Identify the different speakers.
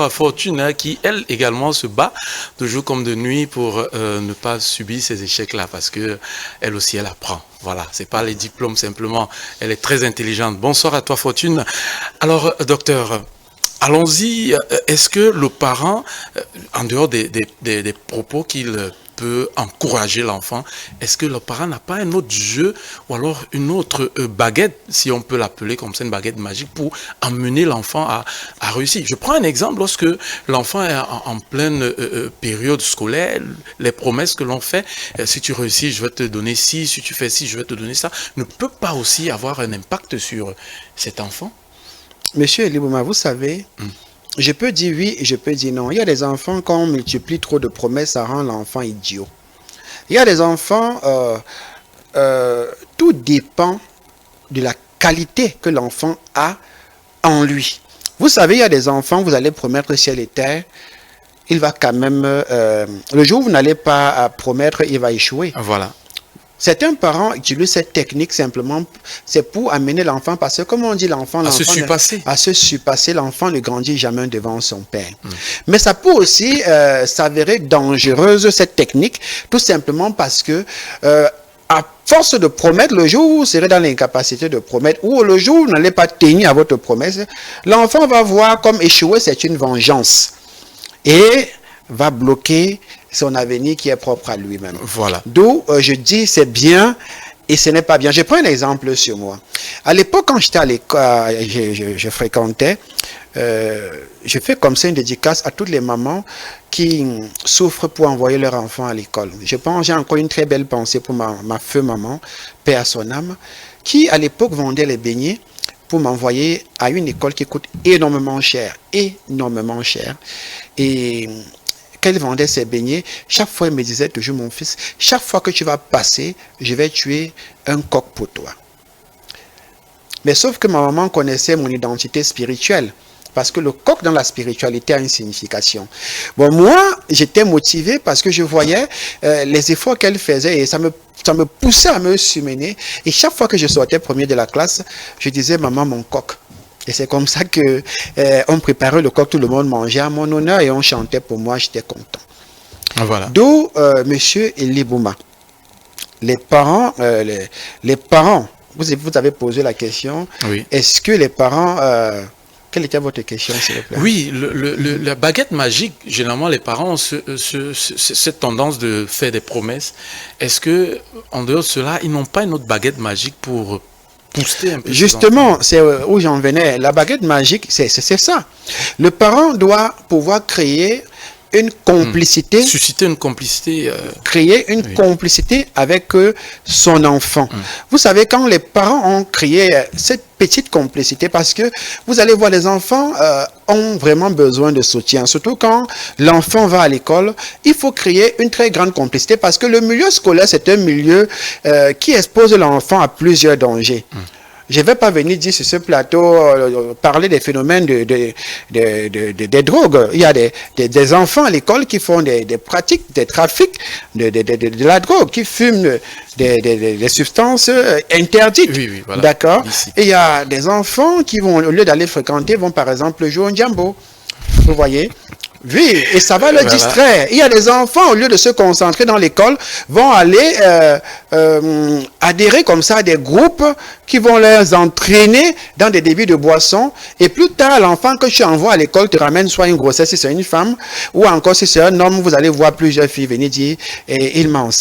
Speaker 1: Fortune, hein, qui elle également se bat de jour comme de nuit pour ne pas subir ces échecs-là, parce que elle aussi elle apprend. Voilà, c'est pas les diplômes simplement. Elle est très intelligente. Bonsoir à toi Fortune. Alors docteur, allons-y. Est-ce que le parent, en dehors des propos qu'il peut encourager l'enfant, est-ce que le parent n'a pas un autre jeu ou alors une autre baguette, si on peut l'appeler comme ça, une baguette magique pour amener l'enfant à réussir? Je prends un exemple, lorsque l'enfant est en pleine période scolaire, les promesses que l'on fait, si tu réussis, je vais te donner ci, si tu fais ci, je vais te donner ça, ne peut pas aussi avoir un impact sur cet enfant?
Speaker 2: Monsieur Elibouma, vous savez, je peux dire oui et je peux dire non. Il y a des enfants, quand on multiplie trop de promesses, ça rend l'enfant idiot. Il y a des enfants, tout dépend de la qualité que l'enfant a en lui. Vous savez, il y a des enfants, vous allez promettre ciel et terre, il va quand même, le jour où vous n'allez pas promettre, il va échouer.
Speaker 1: Voilà.
Speaker 2: Certains parents utilisent cette technique simplement, c'est pour amener l'enfant, parce que comme on dit, l'enfant
Speaker 1: à se surpasser.
Speaker 2: À se surpasser, l'enfant ne grandit jamais devant son père. Mais ça peut aussi s'avérer dangereuse, cette technique, tout simplement parce que à force de promettre, le jour où vous serez dans l'incapacité de promettre, ou le jour où vous n'allez pas tenir à votre promesse, l'enfant va voir comme échouer, c'est une vengeance. Et va bloquer son avenir qui est propre à lui-même.
Speaker 1: Voilà.
Speaker 2: D'où je dis c'est bien et ce n'est pas bien. Je prends un exemple sur moi. À l'époque, quand j'étais à l'école, je fréquentais, je fais comme ça une dédicace à toutes les mamans qui souffrent pour envoyer leur enfant à l'école. Je pense, j'ai encore une très belle pensée pour ma feu maman, paix à son âme, qui à l'époque vendait les beignets pour m'envoyer à une école qui coûte énormément cher. Et qu'elle vendait ses beignets, chaque fois elle me disait toujours, mon fils, chaque fois que tu vas passer, je vais tuer un coq pour toi. Mais sauf que ma maman connaissait mon identité spirituelle, parce que le coq dans la spiritualité a une signification. Bon, moi, j'étais motivé parce que je voyais les efforts qu'elle faisait et ça me poussait à me surmener. Et chaque fois que je sortais premier de la classe, je disais, maman, mon coq. Et c'est comme ça que on préparait le coq, tout le monde mangeait à mon honneur et on chantait pour moi, j'étais content.
Speaker 1: Voilà.
Speaker 2: D'où, monsieur Elibouma, les parents, vous avez posé la question,
Speaker 1: oui.
Speaker 2: Est-ce que les parents... quelle était votre question, s'il vous plaît?
Speaker 1: Oui, la baguette magique, généralement, les parents ont cette tendance de faire des promesses. Est-ce que, en dehors de cela, ils n'ont pas une autre baguette magique pour booster un peu?
Speaker 2: Justement, c'est où j'en venais. La baguette magique, c'est ça. Le parent doit pouvoir créer une complicité.
Speaker 1: Susciter une complicité.
Speaker 2: Créer une complicité avec son enfant. Vous savez, quand les parents ont créé cette petite complicité, parce que vous allez voir, les enfants ont vraiment besoin de soutien. Surtout quand l'enfant va à l'école, il faut créer une très grande complicité, parce que le milieu scolaire, c'est un milieu qui expose l'enfant à plusieurs dangers. Je ne vais pas venir dire sur ce plateau, parler des phénomènes des drogues. Il y a des enfants à l'école qui font des pratiques, des trafics de la drogue, qui fument des substances interdites.
Speaker 1: Oui, voilà.
Speaker 2: D'accord. Et il y a des enfants qui vont, au lieu d'aller fréquenter, vont par exemple jouer au Djambo. Vous voyez? Oui, et ça va le distraire. Il y a des enfants, au lieu de se concentrer dans l'école, vont aller adhérer comme ça à des groupes qui vont les entraîner dans des débits de boissons. Et plus tard, l'enfant que tu envoies à l'école te ramène soit une grossesse si c'est une femme, ou encore si c'est un homme, vous allez voir plusieurs filles venir dire, il m'a enseigné.